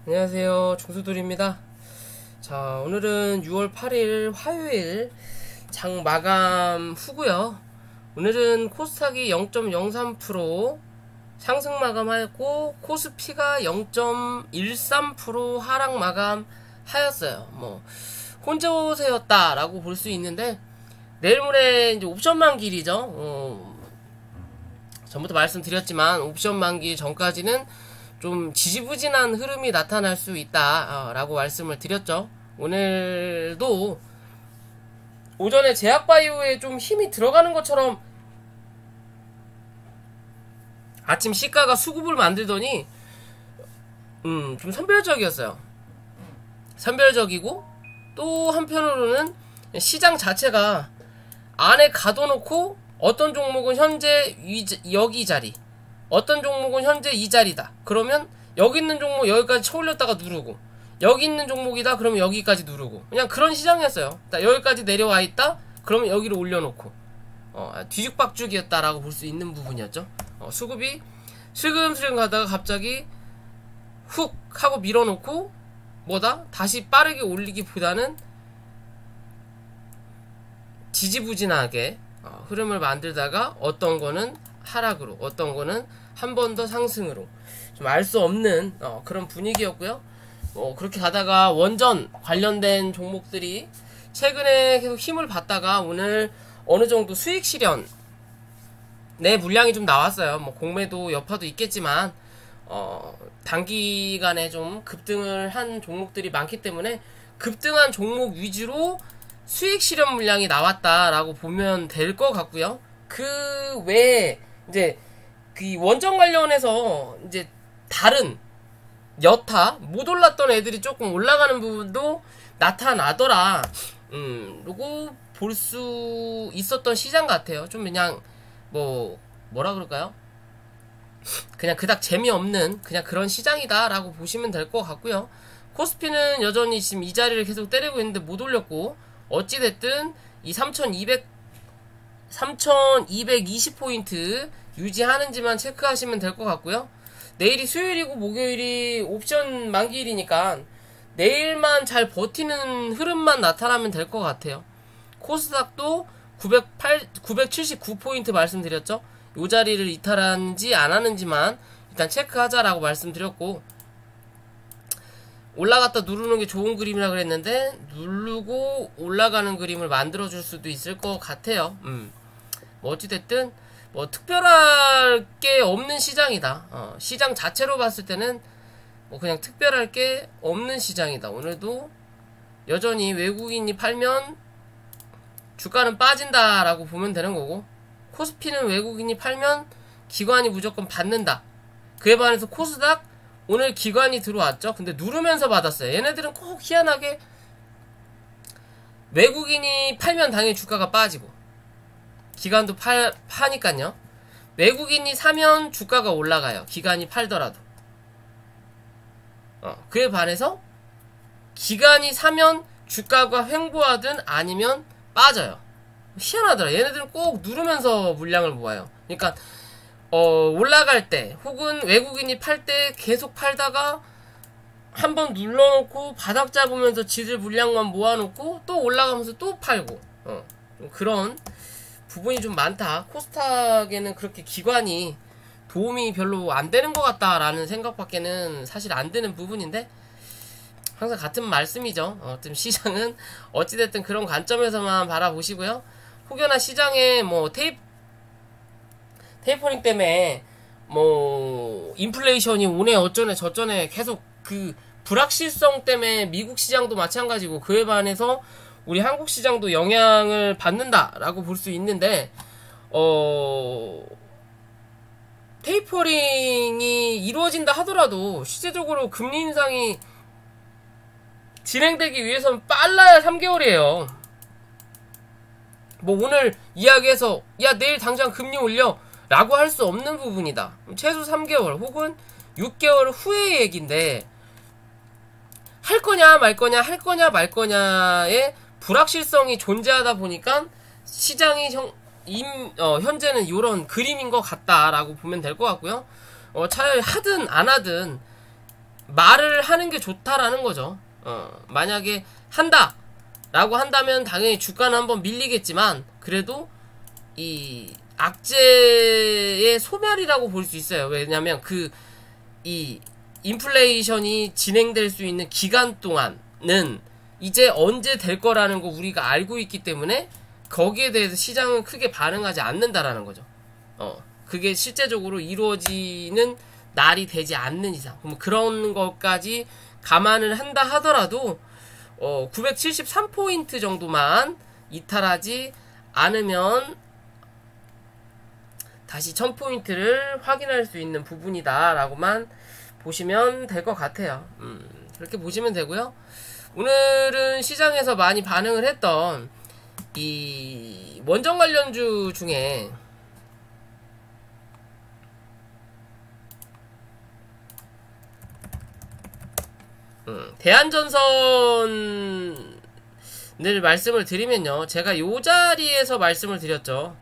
안녕하세요, 중수돌입니다. 자, 오늘은 6월 8일 화요일 장 마감 후고요. 오늘은 코스닥이 0.03% 상승 마감하였고 코스피가 0.13% 하락 마감하였어요. 혼조세였다라고 볼 수 있는데, 내일 모레 이제 옵션 만기일이죠. 전부터 말씀드렸지만 옵션 만기 전까지는 좀 지지부진한 흐름이 나타날 수 있다라고 말씀을 드렸죠. 오늘도 오전에 제약바이오에 좀 힘이 들어가는 것처럼 아침 시가가 수급을 만들더니 좀 선별적이었어요. 선별적이고, 또 한편으로는 시장 자체가 안에 가둬놓고 어떤 종목은 현재 여기 자리, 어떤 종목은 현재 이 자리다. 그러면 여기 있는 종목 여기까지 쳐올렸다가 누르고, 여기 있는 종목이다 그러면 여기까지 누르고, 그냥 그런 시장이었어요. 여기까지 내려와 있다 그러면 여기를 올려놓고, 뒤죽박죽이었다라고 볼 수 있는 부분이었죠. 수급이 슬금슬금 가다가 갑자기 훅 하고 밀어놓고 다시 빠르게 올리기보다는 지지부진하게 흐름을 만들다가 어떤 거는 하락으로, 어떤 거는 한 번 더 상승으로, 좀 알 수 없는 그런 분위기였고요. 그렇게 가다가 원전 관련된 종목들이 최근에 계속 힘을 받다가 오늘 어느 정도 수익 실현 내 물량이 좀 나왔어요. 공매도 여파도 있겠지만 단기간에 좀 급등을 한 종목들이 많기 때문에 급등한 종목 위주로 수익 실현 물량이 나왔다라고 보면 될 것 같고요. 그 외에 이제 그 원전 관련해서 이제 다른 여타 못 올랐던 애들이 조금 올라가는 부분도 나타나더라. 요거 볼 수 있었던 시장 같아요. 좀 그냥 뭐라 그럴까요? 그냥 그닥 재미없는 그냥 그런 시장이다라고 보시면 될 것 같고요. 코스피는 여전히 지금 이 자리를 계속 때리고 있는데 못 올렸고, 어찌됐든 이 3220포인트 유지하는지만 체크하시면 될 것 같고요. 내일이 수요일이고 목요일이 옵션 만기일이니까 내일만 잘 버티는 흐름만 나타나면 될 것 같아요. 코스닥도 979포인트 말씀드렸죠. 이 자리를 이탈하는지 안 하는지만 일단 체크하자라고 말씀드렸고, 올라갔다 누르는 게 좋은 그림이라 그랬는데 누르고 올라가는 그림을 만들어줄 수도 있을 것 같아요. 어찌됐든 특별할 게 없는 시장이다. 시장 자체로 봤을 때는 그냥 특별할 게 없는 시장이다. 오늘도 여전히 외국인이 팔면 주가는 빠진다라고 보면 되는 거고, 코스피는 외국인이 팔면 기관이 무조건 받는다. 그에 반해서 코스닥 오늘 기관이 들어왔죠. 근데 누르면서 받았어요. 얘네들은 꼭 희한하게 외국인이 팔면 당연히 주가가 빠지고, 기관도 파니까요. 외국인이 사면 주가가 올라가요. 기관이 팔더라도. 그에 반해서 기관이 사면 주가가 횡보하든 아니면 빠져요. 희한하더라. 얘네들은 꼭 누르면서 물량을 모아요. 그러니까 올라갈 때 혹은 외국인이 팔 때 계속 팔다가 한번 눌러놓고 바닥 잡으면서 지들 물량만 모아놓고 또 올라가면서 또 팔고, 좀 그런 부분이 좀 많다. 코스닥에는 그렇게 기관이 도움이 별로 안 되는 것 같다라는 생각밖에는 사실 안 드는 부분인데, 항상 같은 말씀이죠. 좀 시장은 어찌됐든 그런 관점에서만 바라보시고요. 혹여나 시장에 테이퍼링 때문에 인플레이션이 오네 어쩌네 저쩌네 계속 그 불확실성 때문에 미국 시장도 마찬가지고, 그에 반해서 우리 한국 시장도 영향을 받는다라고 볼 수 있는데, 테이퍼링이 이루어진다 하더라도 실제적으로 금리 인상이 진행되기 위해서는 빨라야 3개월이에요. 오늘 이야기해서 내일 당장 금리 올려 라고 할 수 없는 부분이다. 최소 3개월 혹은 6개월 후의 얘기인데, 할 거냐 말 거냐, 할 거냐 말 거냐의 불확실성이 존재하다 보니까 시장이 현재는 이런 그림인 것 같다라고 보면 될 것 같고요. 차라리 하든 안 하든 말을 하는 게 좋다라는 거죠. 만약에 한다 라고 한다면 당연히 주가는 한번 밀리겠지만 그래도 이 악재의 소멸이라고 볼 수 있어요. 왜냐면 이 인플레이션이 진행될 수 있는 기간 동안은 이제 언제 될 거라는 거 우리가 알고 있기 때문에 거기에 대해서 시장은 크게 반응하지 않는다라는 거죠. 그게 실제적으로 이루어지는 날이 되지 않는 이상, 그럼 그런 것까지 감안을 한다 하더라도 973포인트 정도만 이탈하지 않으면 다시 1000포인트를 확인할 수 있는 부분이다 라고만 보시면 될 것 같아요. 그렇게 보시면 되고요. 오늘은 시장에서 많이 반응을 했던 이 원전 관련주 중에 대한전선을 말씀을 드리면요, 제가 요 자리에서 말씀을 드렸죠.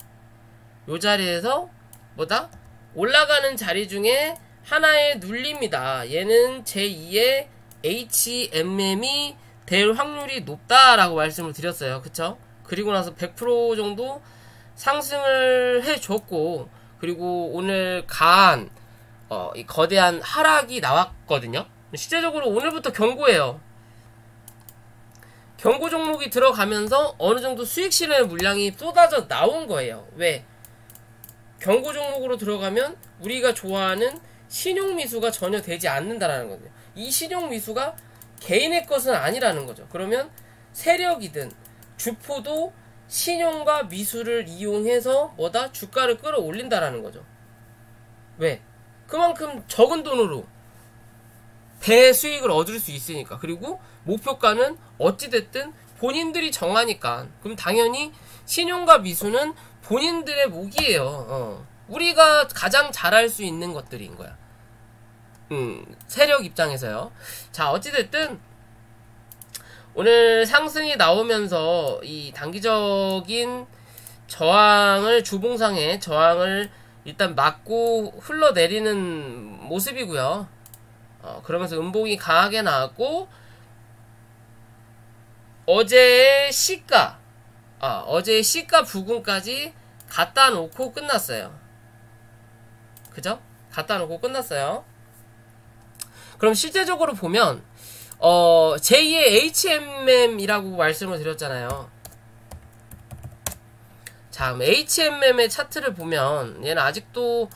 요 자리에서 뭐다? 올라가는 자리 중에 하나의 눌림이다. 얘는 제2의 HMM이 될 확률이 높다라고 말씀을 드렸어요. 그쵸? 그리고 나서 100% 정도 상승을 해줬고, 그리고 오늘 강한 이 거대한 하락이 나왔거든요. 실제적으로 오늘부터 경고예요. 경고 종목이 들어가면서 어느정도 수익 실현 물량이 쏟아져 나온 거예요. 왜? 경고 종목으로 들어가면 우리가 좋아하는 신용미수가 전혀 되지 않는다라는 거죠. 이 신용미수가 개인의 것은 아니라는 거죠. 그러면 세력이든 주포도 신용과 미수를 이용해서 뭐다? 주가를 끌어올린다라는 거죠. 왜? 그만큼 적은 돈으로 대수익을 얻을 수 있으니까. 그리고 목표가는 어찌됐든 본인들이 정하니까. 그럼 당연히 신용과 미수는 본인들의 몫이에요. 우리가 가장 잘할 수 있는 것들인 거야. 세력 입장에서요. 자, 어찌됐든 오늘 상승이 나오면서 이 단기적인 저항을, 주봉상의 저항을 일단 막고 흘러내리는 모습이고요. 그러면서 음봉이 강하게 나왔고, 어제의 시가 부근까지 갖다 놓고 끝났어요. 그죠? 갖다 놓고 끝났어요. 그럼 실제적으로 보면 제2의 HMM이라고 말씀을 드렸잖아요. 자, 그럼 HMM의 차트를 보면 얘는 아직도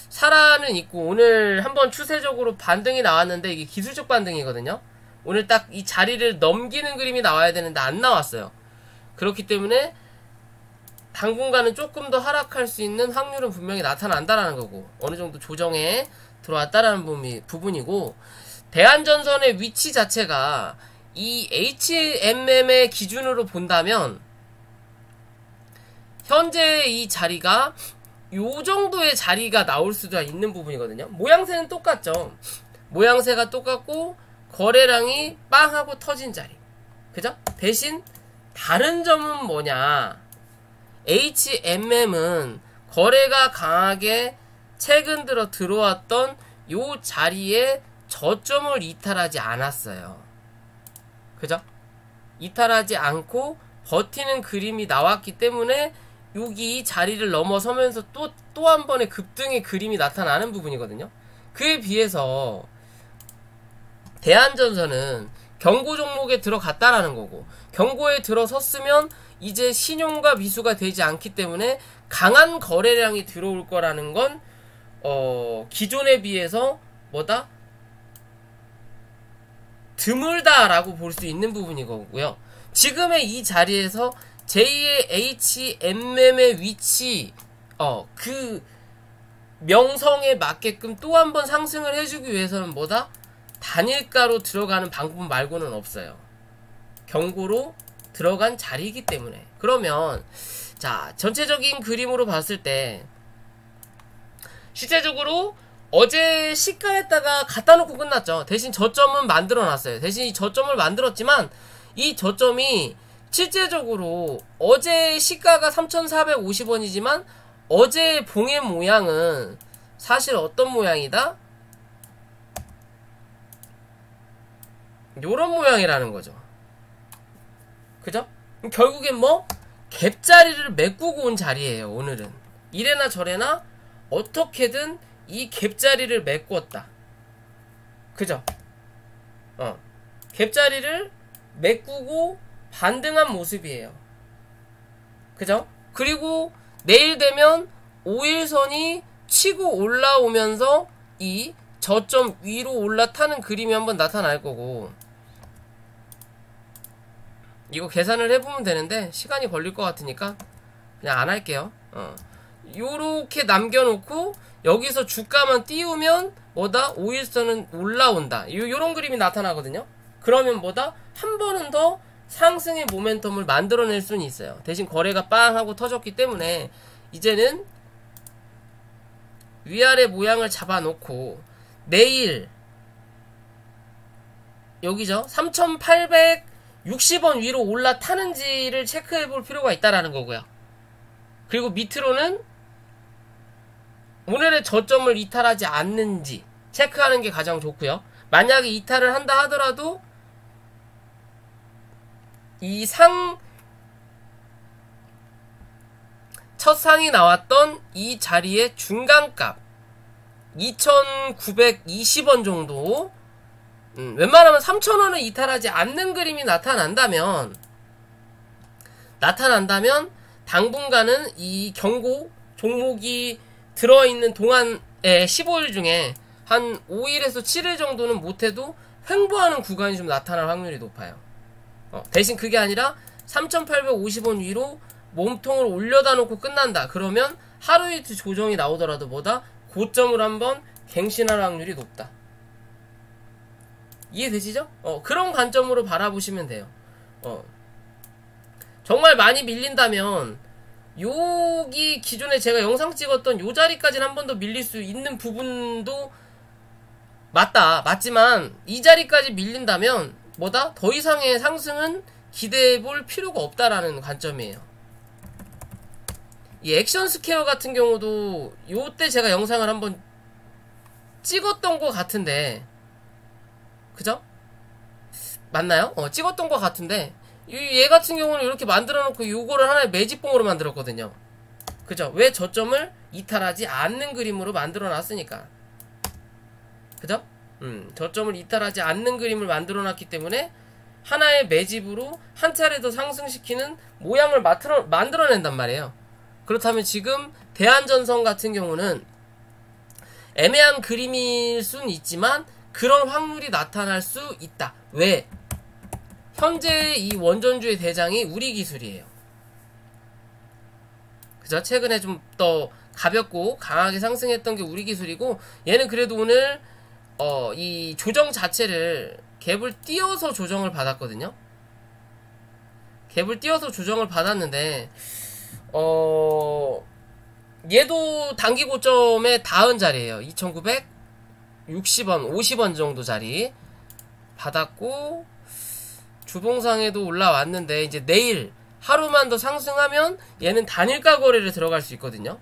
살아는 있고, 오늘 한번 추세적으로 반등이 나왔는데 이게 기술적 반등이거든요. 오늘 딱 이 자리를 넘기는 그림이 나와야 되는데 안 나왔어요. 그렇기 때문에 당분간은 조금 더 하락할 수 있는 확률은 분명히 나타난다라는 거고, 어느 정도 조정에 들어왔다라는 부분이고, 대한전선의 위치 자체가 이 HMM의 기준으로 본다면 현재 이 자리가 요 정도의 자리가 나올 수도 있는 부분이거든요. 모양새는 똑같죠. 모양새가 똑같고 거래량이 빵 하고 터진 자리. 그죠? 대신 다른 점은 뭐냐? HMM은 거래가 강하게 최근 들어 들어왔던 요 자리에 저점을 이탈하지 않았어요. 그죠? 이탈하지 않고 버티는 그림이 나왔기 때문에 여기 자리를 넘어서면서 또 한 번의 급등의 그림이 나타나는 부분이거든요. 그에 비해서 대한전선은 경고 종목에 들어갔다라는 거고, 경고에 들어섰으면 이제 신용과 미수가 되지 않기 때문에 강한 거래량이 들어올 거라는 건 기존에 비해서 뭐다? 드물다라고 볼 수 있는 부분이고요. 지금의 이 자리에서 제2의 HMM의 위치, 그 명성에 맞게끔 또 한 번 상승을 해주기 위해서는 뭐다? 단일가로 들어가는 방법 말고는 없어요. 경고로 들어간 자리이기 때문에. 그러면 자, 전체적인 그림으로 봤을 때 실제적으로 어제 시가에다가 갖다 놓고 끝났죠. 대신 저점은 만들어 놨어요. 대신 이 저점을 만들었지만 이 저점이 실제적으로 어제 시가가 3,450원이지만 어제의 봉의 모양은 사실 어떤 모양이다? 요런 모양이라는 거죠. 그죠? 결국엔 뭐 갭자리를 메꾸고 온 자리예요. 오늘은 이래나 저래나 어떻게든 이 갭자리를 메꿨다. 그죠? 갭자리를 메꾸고 반등한 모습이에요. 그죠? 그리고 내일 되면 5일선이 치고 올라오면서 이 저점 위로 올라타는 그림이 한번 나타날 거고, 이거 계산을 해보면 되는데 시간이 걸릴 것 같으니까 그냥 안 할게요. 요렇게 남겨놓고 여기서 주가만 띄우면 뭐다? 5일선은 올라온다. 요런 그림이 나타나거든요. 그러면 뭐다? 한 번은 더 상승의 모멘텀을 만들어낼 수는 있어요. 대신 거래가 빵 하고 터졌기 때문에 이제는 위아래 모양을 잡아놓고 내일 여기죠. 3860원 위로 올라타는지를 체크해볼 필요가 있다라는 거고요. 그리고 밑으로는 오늘의 저점을 이탈하지 않는지 체크하는 게 가장 좋고요. 만약에 이탈을 한다 하더라도 이 첫 상이 나왔던 이 자리의 중간값 2,920원 정도, 웬만하면 3,000원을 이탈하지 않는 그림이 나타난다면 당분간은 이 경고 종목이 들어있는 동안에 15일 중에 한 5일에서 7일 정도는 못해도 횡보하는 구간이 좀 나타날 확률이 높아요. 대신 그게 아니라 3,850원 위로 몸통을 올려다 놓고 끝난다. 그러면 하루 이틀 조정이 나오더라도 뭐다? 고점을 한번 갱신할 확률이 높다. 이해되시죠? 그런 관점으로 바라보시면 돼요. 정말 많이 밀린다면 여기 기존에 제가 영상 찍었던 요 자리까지는 한 번 더 밀릴 수 있는 부분도 맞지만 이 자리까지 밀린다면 뭐다? 더 이상의 상승은 기대해 볼 필요가 없다라는 관점이에요. 이 액션 스퀘어 같은 경우도 요때 제가 영상을 한번 찍었던 것 같은데, 그죠? 맞나요? 찍었던 것 같은데 얘 같은 경우는 이렇게 만들어 놓고 요거를 하나의 매집봉으로 만들었거든요. 그죠? 왜 저점을 이탈하지 않는 그림으로 만들어 놨으니까. 그죠? 저점을 이탈하지 않는 그림을 만들어 놨기 때문에 하나의 매집으로 한 차례 더 상승시키는 모양을 만들어낸단 말이에요. 그렇다면 지금 대한전선 같은 경우는 애매한 그림일 수는 있지만 그런 확률이 나타날 수 있다. 왜? 현재 이 원전주의 대장이 우리 기술이에요. 그죠? 최근에 좀 더 가볍고 강하게 상승했던 게 우리 기술이고, 얘는 그래도 오늘 이 조정 자체를 갭을 띄어서 조정을 받았거든요. 갭을 띄어서 조정을 받았는데 얘도 단기 고점에 닿은 자리예요. 2,960원, 50원 정도 자리 받았고, 주봉상에도 올라왔는데 이제 내일 하루만 더 상승하면 얘는 단일가 거래를 들어갈 수 있거든요.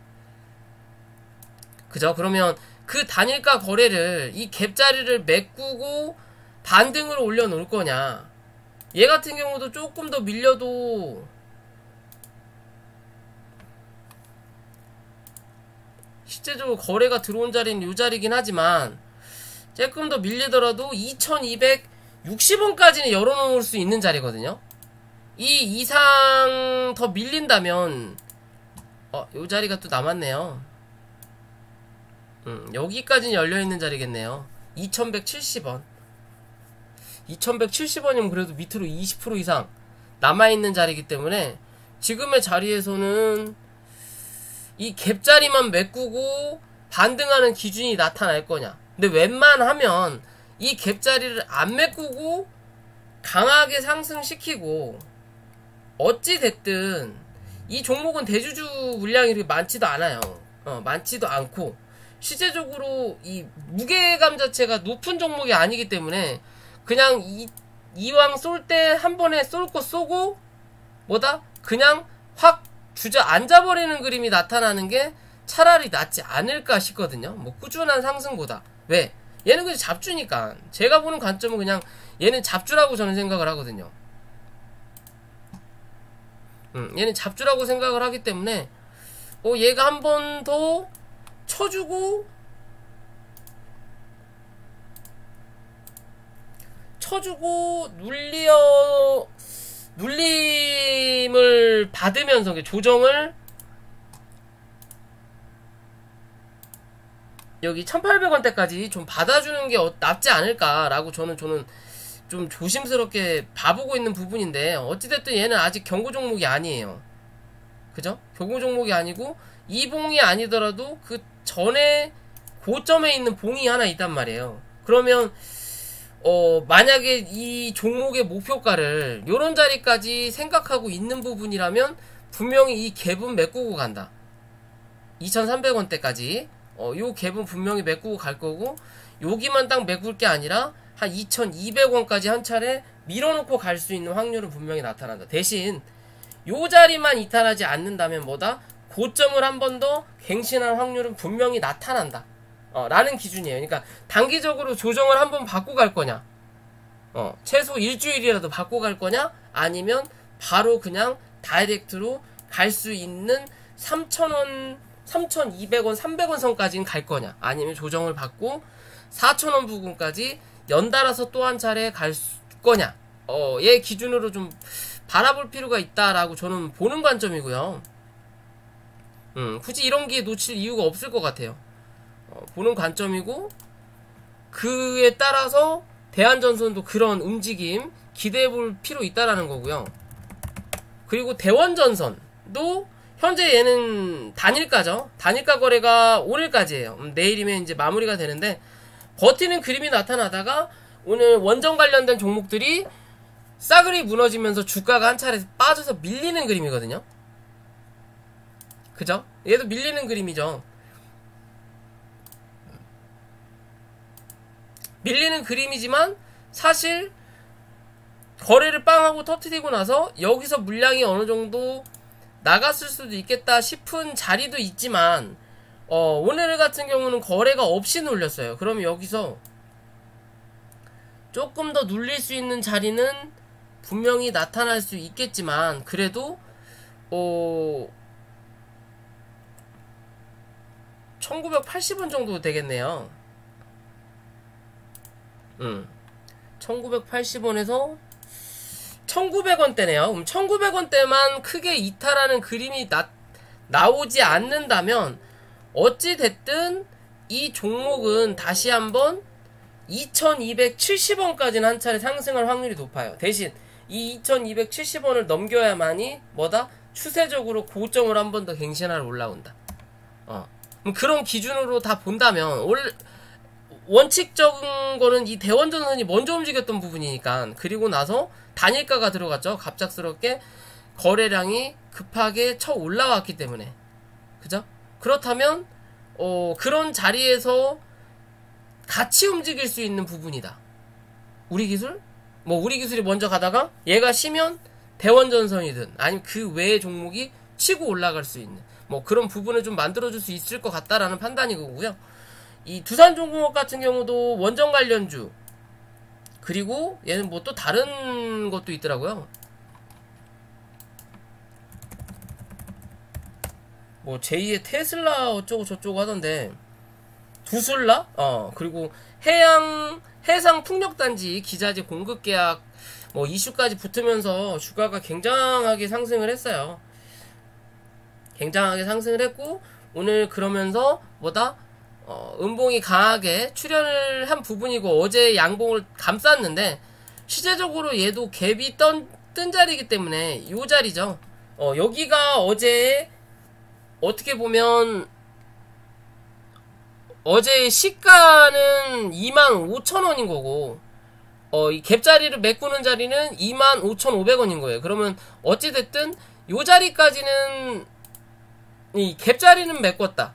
그죠? 그러면 그 단일가 거래를 이 갭자리를 메꾸고 반등으로 올려놓을 거냐, 얘 같은 경우도 조금 더 밀려도 실제적으로 거래가 들어온 자리는 이 자리긴 하지만 조금 더 밀리더라도 2,260원까지는 열어놓을 수 있는 자리거든요. 이 이상 더 밀린다면 이 자리가 또 남았네요. 여기까지는 열려있는 자리겠네요. 2,170원 2,170원이면 그래도 밑으로 20% 이상 남아있는 자리이기 때문에 지금의 자리에서는 이 갭자리만 메꾸고 반등하는 기준이 나타날 거냐. 근데 웬만하면 이 갭자리를 안 메꾸고 강하게 상승시키고, 어찌됐든 이 종목은 대주주 물량이 그렇게 많지도 않아요. 많지도 않고 실제적으로 이 무게감 자체가 높은 종목이 아니기 때문에 그냥 이왕 쏠 때 한 번에 쏠 거 쏘고 뭐다? 그냥 확 주저앉아버리는 그림이 나타나는 게 차라리 낫지 않을까 싶거든요. 뭐 꾸준한 상승보다. 왜? 얘는 그냥 잡주니까. 제가 보는 관점은 그냥 얘는 잡주라고 저는 생각을 하거든요. 얘는 잡주라고 생각을 하기 때문에 얘가 한 번 더 쳐주고 눌림을 받으면서 조정을 여기 1800원대까지 좀 받아주는 게 낫지 않을까라고 저는 좀 조심스럽게 봐보고 있는 부분인데, 어찌됐든 얘는 아직 경고 종목이 아니에요. 그죠? 경고 종목이 아니고 이 봉이 아니더라도 그 전에 고점에 있는 봉이 하나 있단 말이에요. 그러면 만약에 이 종목의 목표가를 요런 자리까지 생각하고 있는 부분이라면 분명히 이 갭은 메꾸고 간다. 2300원대까지 요 갭은 분명히 메꾸고 갈 거고, 여기만 딱 메꿀 게 아니라 한 2200원까지 한 차례 밀어놓고 갈 수 있는 확률은 분명히 나타난다. 대신 요 자리만 이탈하지 않는다면 뭐다? 고점을 한 번 더 갱신할 확률은 분명히 나타난다. 라는 기준이에요. 그러니까 단기적으로 조정을 한번 받고 갈 거냐, 최소 일주일이라도 받고 갈 거냐, 아니면 바로 그냥 다이렉트로 갈 수 있는 3,000원, 3,200원, 300원 선까지는 갈 거냐, 아니면 조정을 받고 4,000원 부근까지 연달아서 또 한 차례 갈 거냐, 얘 기준으로 좀 바라볼 필요가 있다라고 저는 보는 관점이고요. 굳이 이런 기회 놓칠 이유가 없을 것 같아요. 보는 관점이고, 그에 따라서 대한전선도 그런 움직임 기대해 볼 필요 있다라는 거고요. 그리고 대원전선도 현재 얘는 단일가죠. 단일가 거래가 오늘까지예요. 내일이면 이제 마무리가 되는데, 버티는 그림이 나타나다가 오늘 원전 관련된 종목들이 싸그리 무너지면서 주가가 한 차례 빠져서 밀리는 그림이거든요. 그죠? 얘도 밀리는 그림이죠. 밀리는 그림이지만 사실 거래를 빵하고 터트리고 나서 여기서 물량이 어느 정도 나갔을 수도 있겠다 싶은 자리도 있지만, 오늘 같은 경우는 거래가 없이 눌렸어요. 그럼 여기서 조금 더 눌릴 수 있는 자리는 분명히 나타날 수 있겠지만, 그래도 1980원 정도 되겠네요. 1980원에서 1900원대네요. 그럼 1900원대만 크게 이탈하는 그림이 나오지 않는다면, 어찌됐든 이 종목은 다시 한번 2270원까지는 한 차례 상승할 확률이 높아요. 대신 이 2270원을 넘겨야만이 뭐다? 추세적으로 고점을 한 번 더 갱신하러 올라온다. 그럼 그런 기준으로 다 본다면, 원칙적인 거는 이 대원전선이 먼저 움직였던 부분이니까, 그리고 나서 단일가가 들어갔죠. 갑작스럽게 거래량이 급하게 쳐 올라왔기 때문에. 그죠? 그렇다면 그런 자리에서 같이 움직일 수 있는 부분이다. 우리 기술? 우리 기술이 먼저 가다가 얘가 쉬면 대원전선이든 아니면 그 외의 종목이 치고 올라갈 수 있는 그런 부분을 좀 만들어줄 수 있을 것 같다라는 판단이고요. 이 두산중공업 같은 경우도 원전 관련주, 그리고 얘는 또 다른 것도 있더라고요. 제2의 테슬라 어쩌고 저쩌고 하던데, 두슬라? 그리고 해상 풍력단지 기자재 공급 계약 이슈까지 붙으면서 주가가 굉장하게 상승을 했어요. 굉장하게 상승을 했고, 오늘 그러면서 음봉이 강하게 출현을 한 부분이고, 어제 양봉을 감쌌는데, 시제적으로 얘도 갭이 뜬 자리이기 때문에 요 자리죠. 여기가 어제 어떻게 보면 어제 시가는 25,000원인 거고, 이 갭자리를 메꾸는 자리는 25,500원인 거예요. 그러면 어찌됐든 요 자리까지는 이 갭자리는 메꿨다.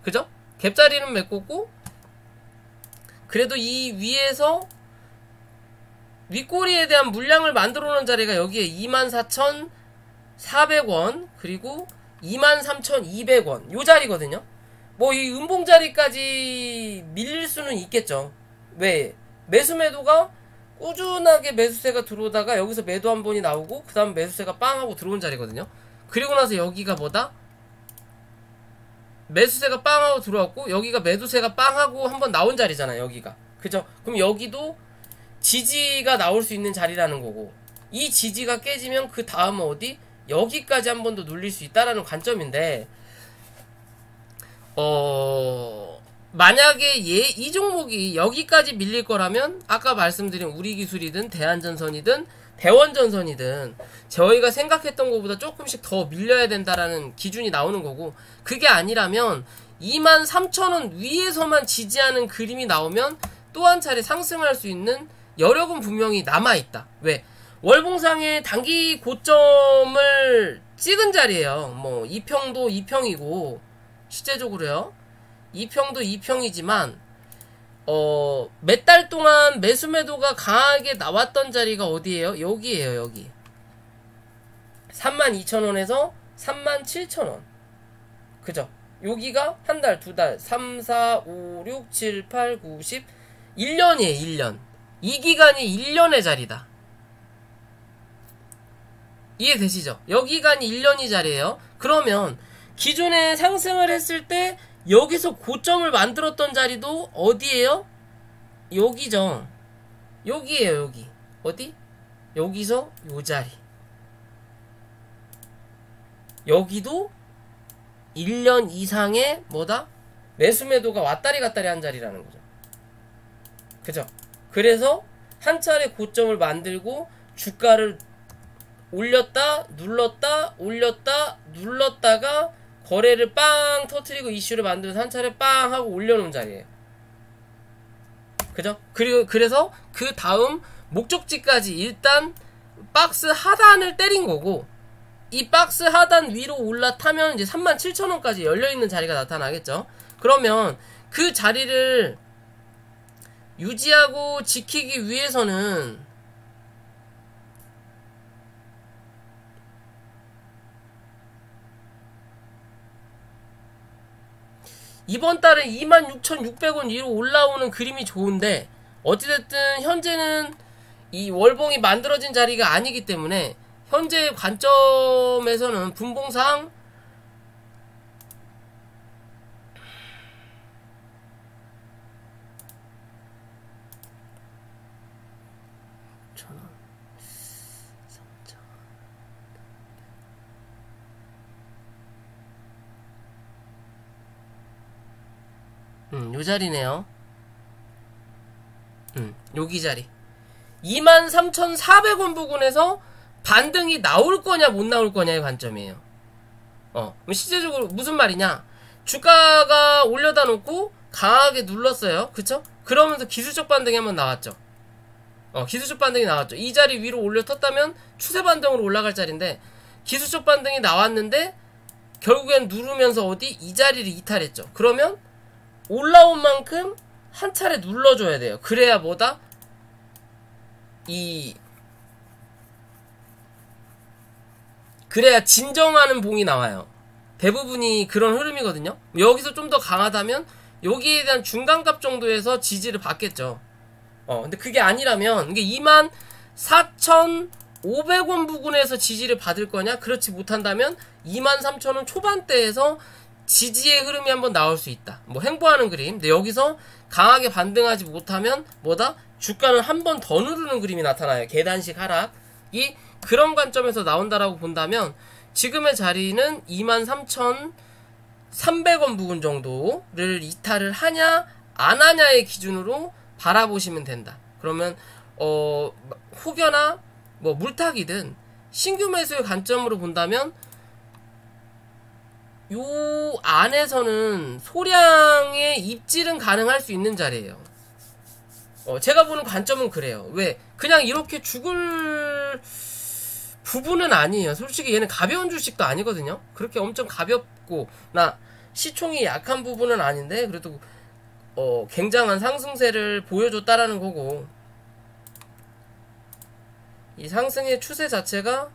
그죠? 갭자리는 메꿨고, 그래도 이 위에서 윗꼬리에 대한 물량을 만들어 놓은 자리가 여기에 24,400원 그리고 23,200원 요 자리거든요. 뭐 이 음봉 자리까지 밀릴 수는 있겠죠. 왜? 매수 매도가 꾸준하게 매수세가 들어오다가 여기서 매도 한 번이 나오고 그 다음 매수세가 빵 하고 들어온 자리거든요. 그리고 나서 여기가 뭐다? 매수세가 빵 하고 들어왔고 여기가 매도세가 빵 하고 한번 나온 자리잖아. 여기가. 그죠? 그럼 여기도 지지가 나올 수 있는 자리라는 거고, 이 지지가 깨지면 그 다음은 어디? 여기까지 한 번 더 눌릴 수 있다라는 관점인데, 만약에 이 종목이 여기까지 밀릴 거라면 아까 말씀드린 우리기술이든 대한전선이든 대원전선이든 저희가 생각했던 것보다 조금씩 더 밀려야 된다라는 기준이 나오는 거고, 그게 아니라면 23,000원 위에서만 지지하는 그림이 나오면 또 한 차례 상승할 수 있는 여력은 분명히 남아있다. 왜? 월봉상의 단기 고점을 찍은 자리예요. 뭐 2평도 2평이고 실제적으로요. 2평도 2평이지만 몇 달 동안 매수 매도가 강하게 나왔던 자리가 어디예요? 여기예요. 여기 32,000원에서 37,000원. 그죠? 여기가 한 달, 두 달, 3, 4, 5, 6, 7, 8, 9, 10 1년이에요. 1년. 이 기간이 1년의 자리다. 이해되시죠? 여기간이 1년이 자리예요. 그러면 기존에 상승을 했을 때 여기서 고점을 만들었던 자리도 어디예요? 여기죠. 여기에요. 여기. 어디? 여기서 요 자리. 여기도 1년 이상의 뭐다? 매수 매도가 왔다리 갔다리 한 자리라는 거죠. 그죠? 그래서 한 차례 고점을 만들고 주가를 올렸다 눌렀다 올렸다 눌렀다가 거래를 빵 터트리고 이슈를 만들어서 한 차례 빵 하고 올려놓은 자리예요. 그죠? 그리고 그래서 그 다음 목적지까지 일단 박스 하단을 때린 거고, 이 박스 하단 위로 올라타면 이제 37,000원까지 열려있는 자리가 나타나겠죠. 그러면 그 자리를 유지하고 지키기 위해서는 이번 달에 26,600원 위로 올라오는 그림이 좋은데, 어찌됐든 현재는 이 월봉이 만들어진 자리가 아니기 때문에 현재 관점에서는 분봉상 요 자리네요. 여기 자리 23,400원 부근에서 반등이 나올 거냐 못 나올 거냐의 관점이에요. 실제적으로 무슨 말이냐, 주가가 올려다 놓고 강하게 눌렀어요. 그쵸? 그러면서 기술적 반등이 한번 나왔죠. 기술적 반등이 나왔죠. 이 자리 위로 올려 텄다면 추세 반등으로 올라갈 자리인데, 기술적 반등이 나왔는데 결국엔 누르면서 어디? 이 자리를 이탈했죠. 그러면 올라온 만큼 한 차례 눌러줘야 돼요. 그래야 뭐다? 그래야 진정하는 봉이 나와요. 대부분이 그런 흐름이거든요. 여기서 좀 더 강하다면 여기에 대한 중간값 정도에서 지지를 받겠죠. 근데 그게 아니라면, 이게 24,500원 부근에서 지지를 받을 거냐? 그렇지 못한다면 23,000원 초반대에서 지지의 흐름이 한번 나올 수 있다. 뭐 횡보하는 그림. 근데 여기서 강하게 반등하지 못하면 뭐다? 주가는 한 번 더 누르는 그림이 나타나요. 계단식 하락이 그런 관점에서 나온다라고 본다면 지금의 자리는 23,300원 부근 정도를 이탈을 하냐 안 하냐의 기준으로 바라보시면 된다. 그러면 혹여나 뭐 물타기든 신규 매수의 관점으로 본다면 요 안에서는 소량의 입질은 가능할 수 있는 자리예요. 제가 보는 관점은 그래요. 왜? 그냥 이렇게 죽을 부분은 아니에요. 솔직히 얘는 가벼운 주식도 아니거든요. 그렇게 엄청 가볍고 나 시총이 약한 부분은 아닌데 그래도 굉장한 상승세를 보여줬다라는 거고, 이 상승의 추세 자체가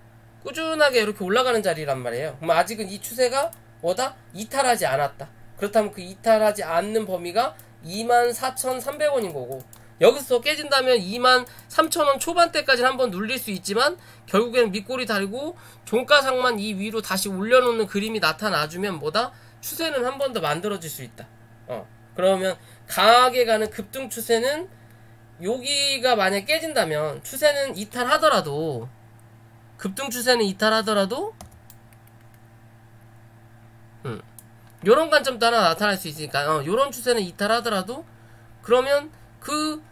꾸준하게 이렇게 올라가는 자리란 말이에요. 그럼 아직은 이 추세가 뭐다? 이탈하지 않았다. 그렇다면 그 이탈하지 않는 범위가 24,300원인 거고, 여기서 깨진다면 23,000원 초반대까지 한번 눌릴 수 있지만 결국에는 밑골이 달고 종가상만 이 위로 다시 올려놓는 그림이 나타나주면 뭐다? 추세는 한 번 더 만들어질 수 있다. 그러면 강하게 가는 급등 추세는 여기가 만약 깨진다면, 추세는 이탈하더라도, 급등 추세는 이탈하더라도 요런 관점도 하나 나타날 수 있으니까, 요런 추세는 이탈하더라도 그러면 그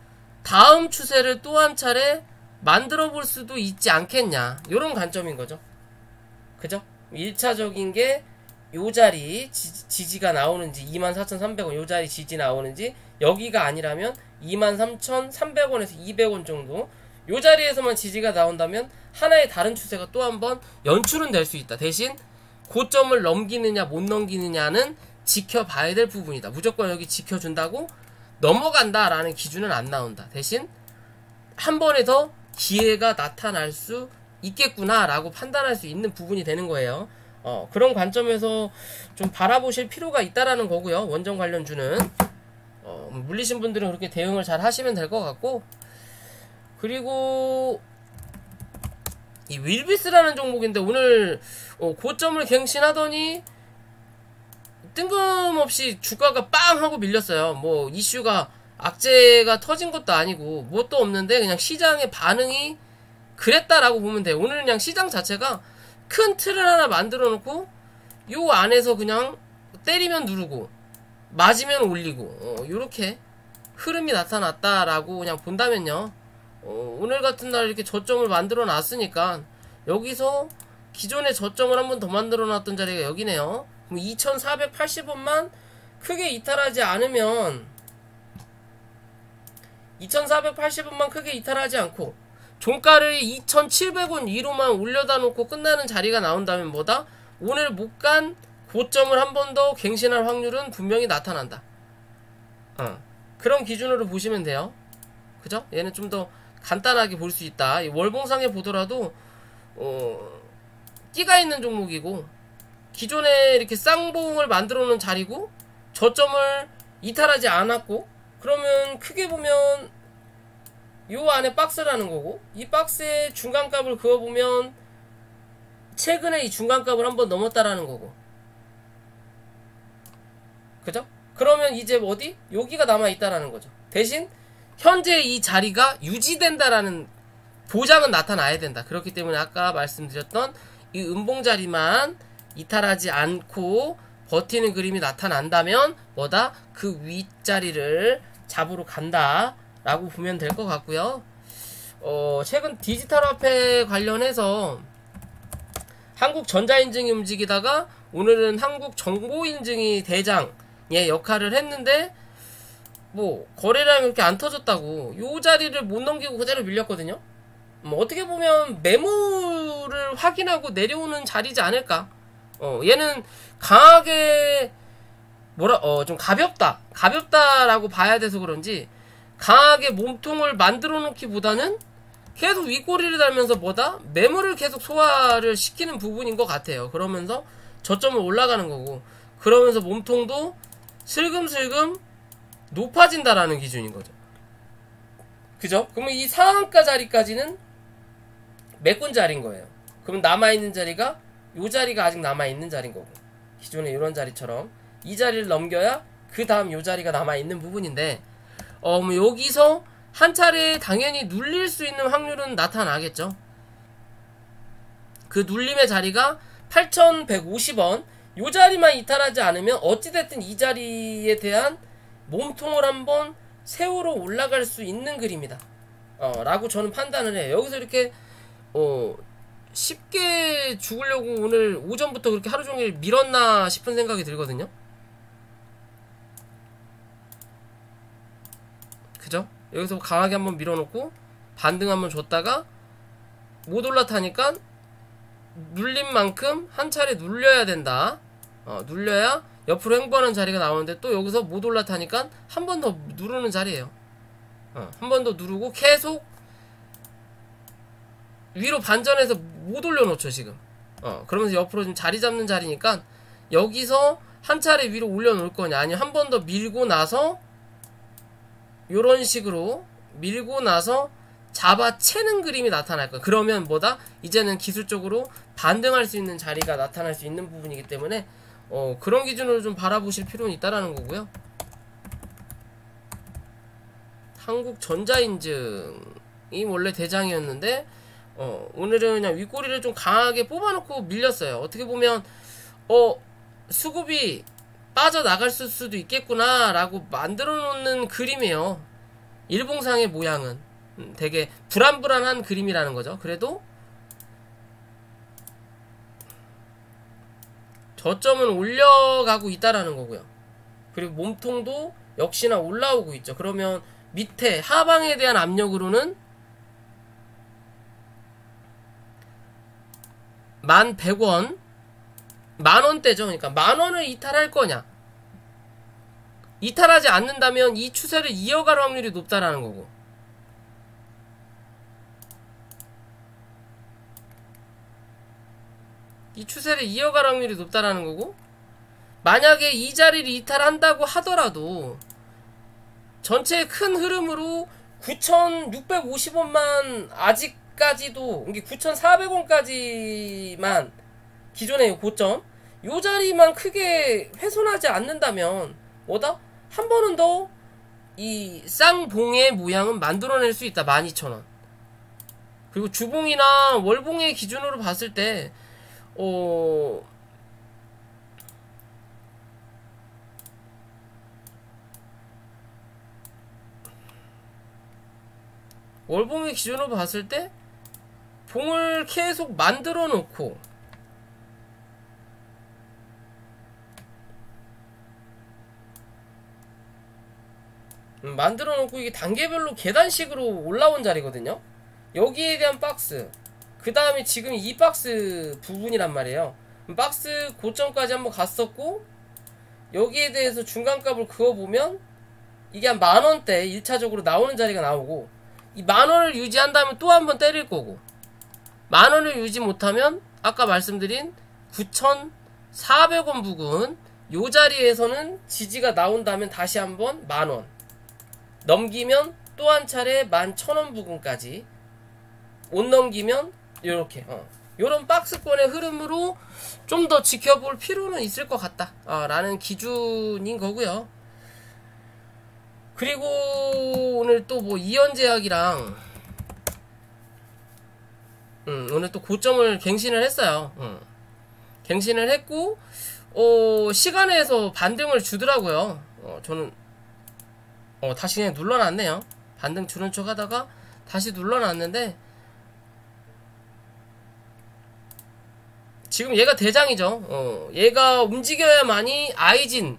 다음 추세를 또 한 차례 만들어 볼 수도 있지 않겠냐, 요런 관점인 거죠. 그죠? 1차적인 게 요 자리 지지가 나오는지, 24,300원 요 자리 지지 나오는지, 여기가 아니라면 23,300원에서 200원 정도 요 자리에서만 지지가 나온다면 하나의 다른 추세가 또 한번 연출은 될 수 있다. 대신 고점을 넘기느냐 못 넘기느냐는 지켜봐야 될 부분이다. 무조건 여기 지켜준다고 넘어간다라는 기준은 안 나온다. 대신 한 번에 더 기회가 나타날 수 있겠구나 라고 판단할 수 있는 부분이 되는 거예요. 그런 관점에서 좀 바라보실 필요가 있다라는 거고요. 원전 관련주는 물리신 분들은 그렇게 대응을 잘 하시면 될 것 같고, 그리고 이 윌비스라는 종목인데 오늘 고점을 갱신하더니 뜬금없이 주가가 빵 하고 밀렸어요. 뭐 이슈가 악재가 터진 것도 아니고 뭣도 없는데 그냥 시장의 반응이 그랬다라고 보면 돼요. 오늘 그냥 시장 자체가 큰 틀을 하나 만들어 놓고 요 안에서 그냥 때리면 누르고 맞으면 올리고 요렇게 흐름이 나타났다라고 그냥 본다면요, 오늘 같은 날 이렇게 저점을 만들어 놨으니까 여기서 기존의 저점을 한 번 더 만들어 놨던 자리가 여기네요. 그럼 2480원만 크게 이탈하지 않으면, 2480원만 크게 이탈하지 않고 종가를 2700원 위로만 올려다 놓고 끝나는 자리가 나온다면 뭐다? 오늘 못 간 고점을 한 번 더 갱신할 확률은 분명히 나타난다. 그런 기준으로 보시면 돼요. 그죠? 얘는 좀 더 간단하게 볼 수 있다. 월봉상에 보더라도 끼가 있는 종목이고, 기존에 이렇게 쌍봉을 만들어 놓은 자리고 저점을 이탈하지 않았고, 그러면 크게 보면 요 안에 박스라는 거고, 이 박스의 중간값을 그어보면 최근에 이 중간값을 한번 넘었다라는 거고, 그죠? 그러면 이제 어디? 여기가 남아있다라는 거죠. 대신 현재 이 자리가 유지된다라는 보장은 나타나야 된다. 그렇기 때문에 아까 말씀드렸던 이 음봉 자리만 이탈하지 않고 버티는 그림이 나타난다면 뭐다? 그 윗자리를 잡으러 간다 라고 보면 될 것 같고요. 최근 디지털 화폐 관련해서 한국 전자인증이 움직이다가 오늘은 한국 정보인증이 대장의 역할을 했는데, 뭐 거래량이 그렇게 안 터졌다고 요 자리를 못 넘기고 그대로 밀렸거든요. 뭐 어떻게 보면 매물을 확인하고 내려오는 자리지 않을까. 얘는 강하게 좀 가볍다라고 봐야 돼서 그런지 강하게 몸통을 만들어 놓기보다는 계속 윗꼬리를 달면서 뭐다? 매물을 계속 소화를 시키는 부분인 것 같아요. 그러면서 저점을 올라가는 거고, 그러면서 몸통도 슬금슬금 높아진다라는 기준인 거죠. 그죠? 그러면 이 상한가 자리까지는 메꾼 자리인 거예요. 그럼 남아있는 자리가 요 자리가 아직 남아있는 자리인 거고, 기존에 이런 자리처럼 이 자리를 넘겨야 그 다음 요 자리가 남아있는 부분인데, 뭐 여기서 한 차례 당연히 눌릴 수 있는 확률은 나타나겠죠. 그 눌림의 자리가 8,150원 요 자리만 이탈하지 않으면 어찌됐든 이 자리에 대한 몸통을 한번 세우러 올라갈 수 있는 그림이다 라고 저는 판단을 해요. 여기서 이렇게 쉽게 죽으려고 오늘 오전부터 그렇게 하루 종일 밀었나 싶은 생각이 들거든요. 그죠? 여기서 강하게 한번 밀어놓고 반등 한번 줬다가 못 올라타니까 눌린 만큼 한 차례 눌려야 된다. 눌려야 옆으로 횡보하는 자리가 나오는데, 또 여기서 못 올라타니까 한 번 더 누르는 자리예요. 한 번 더 누르고 계속 위로 반전해서 못 올려놓죠 지금. 그러면서 옆으로 좀 자리 잡는 자리니까 여기서 한 차례 위로 올려놓을 거냐, 아니면 한 번 더 밀고 나서 요런 식으로 밀고 나서 잡아채는 그림이 나타날 거야. 그러면 뭐다? 이제는 기술적으로 반등할 수 있는 자리가 나타날 수 있는 부분이기 때문에 그런 기준으로 좀 바라보실 필요는 있다라는 거고요. 한국전자인증이 원래 대장이었는데 오늘은 그냥 윗꼬리를 좀 강하게 뽑아놓고 밀렸어요. 어떻게 보면 수급이 빠져나갈 수도 있겠구나 라고 만들어 놓는 그림이에요. 일봉상의 모양은 되게 불안불안한 그림이라는 거죠. 그래도 저점은 올려가고 있다라는 거고요. 그리고 몸통도 역시나 올라오고 있죠. 그러면 밑에 하방에 대한 압력으로는 11,100원, 만원대죠. 그러니까 만원을 이탈할 거냐, 이탈하지 않는다면 이 추세를 이어갈 확률이 높다라는 거고, 이 추세를 이어갈 확률이 높다라는 거고, 만약에 이 자리를 이탈한다고 하더라도 전체의 큰 흐름으로 9,650원만 아직까지도, 이게 9,400원까지만 기존의 고점 요 자리만 크게 훼손하지 않는다면 뭐다? 한 번은 더 이 쌍봉의 모양은 만들어낼 수 있다. 12,000원. 그리고 주봉이나 월봉의 기준으로 봤을 때 월봉의 기준으로 봤을 때 봉을 계속 만들어 놓고 이게 단계별로 계단식으로 올라온 자리거든요. 여기에 대한 박스, 그 다음에 지금 이 박스 부분이란 말이에요. 박스 고점까지 한번 갔었고, 여기에 대해서 중간값을 그어보면 이게 한 만원대 1차적으로 나오는 자리가 나오고, 이 만원을 유지한다면 또 한번 때릴 거고, 만원을 유지 못하면 아까 말씀드린 9,400원 부근 요 자리에서는 지지가 나온다면 다시 한번 만원 넘기면 또 한 차례 11,000원 부근까지 못 넘기면 요렇게 요런 박스권의 흐름으로 좀 더 지켜볼 필요는 있을 것 같다 라는 기준인 거고요. 그리고 오늘 또 뭐 이연제약이랑 오늘 또 고점을 갱신을 했어요. 갱신을 했고 시간에서 반등을 주더라고요. 저는 다시 그냥 눌러놨네요. 반등 주는 척 하다가 다시 눌러놨는데, 지금 얘가 대장이죠. 얘가 움직여야만이 아이진,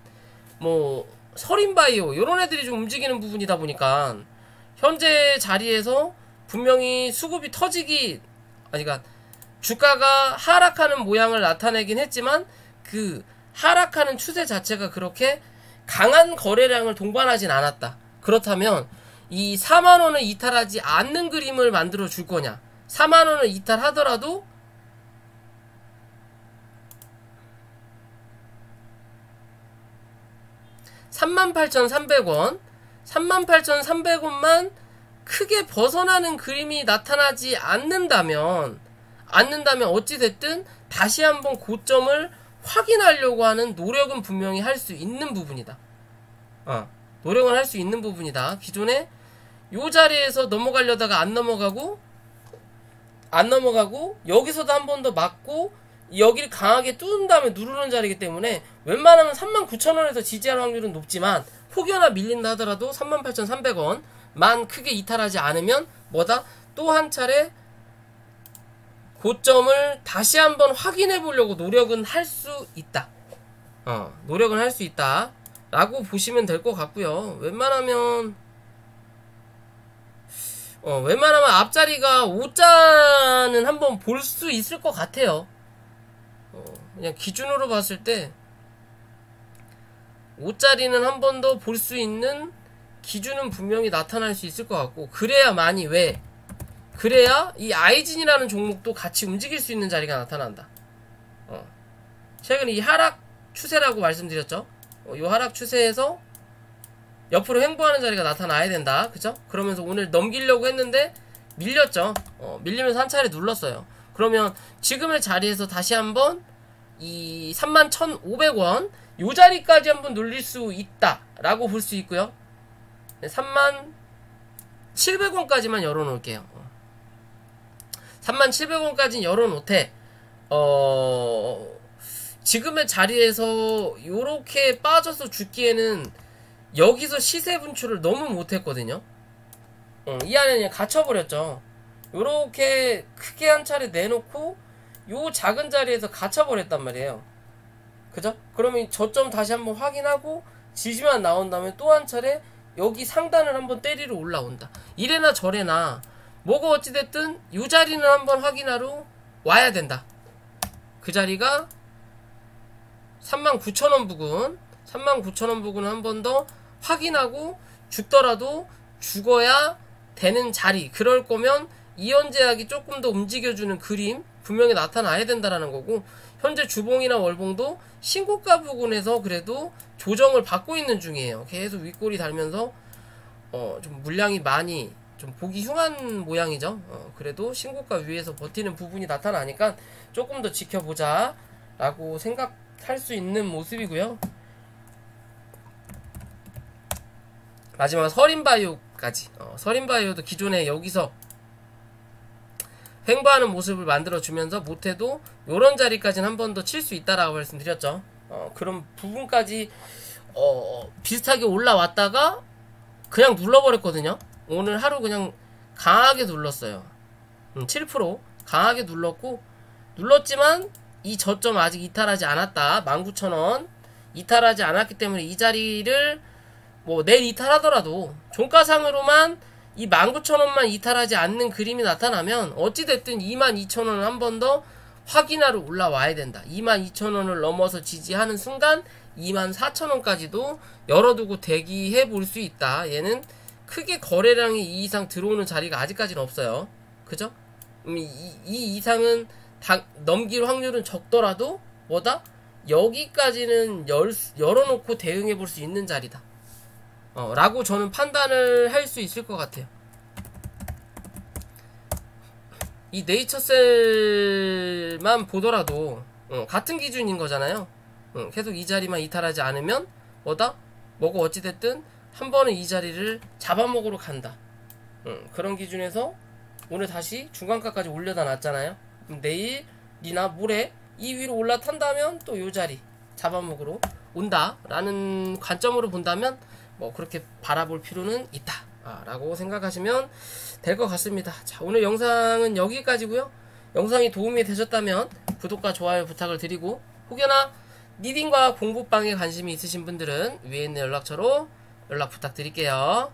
뭐 서린바이오 요런 애들이 좀 움직이는 부분이다 보니까 현재 자리에서 분명히 수급이 터지기, 그러니까 주가가 하락하는 모양을 나타내긴 했지만 그 하락하는 추세 자체가 그렇게 강한 거래량을 동반하진 않았다. 그렇다면 이 4만원을 이탈하지 않는 그림을 만들어 줄 거냐, 4만원을 이탈하더라도 38,300원 38,300원만 크게 벗어나는 그림이 나타나지 않는다면 어찌됐든 다시 한번 고점을 확인하려고 하는 노력은 분명히 할 수 있는 부분이다. 노력은 할 수 있는 부분이다. 기존에 요 자리에서 넘어가려다가 안 넘어가고 여기서도 한 번 더 맞고 여기를 강하게 뚫은 다음에 누르는 자리이기 때문에 웬만하면 39,000원에서 지지할 확률은 높지만 혹여나 밀린다 하더라도 38,300원만 크게 이탈하지 않으면 뭐다? 또 한 차례 고점을 다시 한번 확인해 보려고 노력은 할 수 있다. 노력은 할 수 있다 라고 보시면 될 것 같고요. 웬만하면 앞자리가 5자는 한번 볼 수 있을 것 같아요. 그냥 기준으로 봤을 때 5자리는 한 번 더 볼 수 있는 기준은 분명히 나타날 수 있을 것 같고, 그래야만이 그래야 이 아이진이라는 종목도 같이 움직일 수 있는 자리가 나타난다. 최근 이 하락 추세라고 말씀드렸죠. 요 하락 추세에서 옆으로 횡보하는 자리가 나타나야 된다. 그죠? 그러면서 오늘 넘기려고 했는데 밀렸죠. 밀리면서 한 차례 눌렀어요. 그러면 지금의 자리에서 다시 한번 이 31,500원 요 자리까지 한번 눌릴 수 있다 라고 볼 수 있고요. 37,000원까지만 열어놓을게요. 37,000원까지 열어놓되 지금의 자리에서 요렇게 빠져서 죽기에는 여기서 시세 분출을 너무 못했거든요. 이 안에 그냥 갇혀버렸죠. 요렇게 크게 한 차례 내놓고 요 작은 자리에서 갇혀버렸단 말이에요. 그죠? 그러면 저점 다시 한번 확인하고 지지만 나온 다음에 또 한 차례 여기 상단을 한번 때리러 올라온다. 이래나 저래나 뭐가 어찌됐든 요 자리는 한번 확인하러 와야 된다. 그 자리가 39,000원 부근 39,000원 부근을 한 번 더 확인하고 죽더라도 죽어야 되는 자리. 그럴 거면 이연제약이 조금 더 움직여주는 그림 분명히 나타나야 된다라는 거고, 현재 주봉이나 월봉도 신고가 부근에서 그래도 조정을 받고 있는 중이에요. 계속 윗골이 달면서 좀 물량이 많이 좀 보기 흉한 모양이죠. 그래도 신고가 위에서 버티는 부분이 나타나니까 조금 더 지켜보자 라고 생각할 수 있는 모습이고요. 마지막 서린바이오까지. 서린바이오도 기존에 여기서 횡보하는 모습을 만들어주면서 못해도 요런 자리까지는 한 번 더 칠 수 있다라고 말씀드렸죠. 그런 부분까지 비슷하게 올라왔다가 그냥 눌러버렸거든요. 오늘 하루 그냥 강하게 눌렀어요. 7% 강하게 눌렀지만 이 저점 아직 이탈하지 않았다. 19,000원 이탈하지 않았기 때문에 이 자리를 뭐 내일 이탈하더라도 종가상으로만 이 19,000원만 이탈하지 않는 그림이 나타나면 어찌됐든 22,000원을 한 번 더 확인하러 올라와야 된다. 22,000원을 넘어서 지지하는 순간 24,000원까지도 열어두고 대기해 볼 수 있다. 얘는 크게 거래량이 이 이상 들어오는 자리가 아직까지는 없어요. 그죠? 이 이상은 넘길 확률은 적더라도 뭐다? 여기까지는 열어놓고 대응해 볼 수 있는 자리다. 라고 저는 판단을 할 수 있을 것 같아요. 이 네이처셀만 보더라도 같은 기준인 거잖아요. 계속 이 자리만 이탈하지 않으면 뭐다? 뭐가 어찌됐든 한 번은 이 자리를 잡아먹으러 간다. 그런 기준에서 오늘 다시 중간가까지 올려다 놨잖아요. 그럼 내일이나 모레 이 위로 올라탄다면 또 요 자리 잡아먹으러 온다 라는 관점으로 본다면 뭐 그렇게 바라볼 필요는 있다 라고 생각하시면 될 것 같습니다. 자, 오늘 영상은 여기까지고요. 영상이 도움이 되셨다면 구독과 좋아요 부탁을 드리고, 혹여나 니딩과 공부방에 관심이 있으신 분들은 위에 있는 연락처로 연락 부탁드릴게요.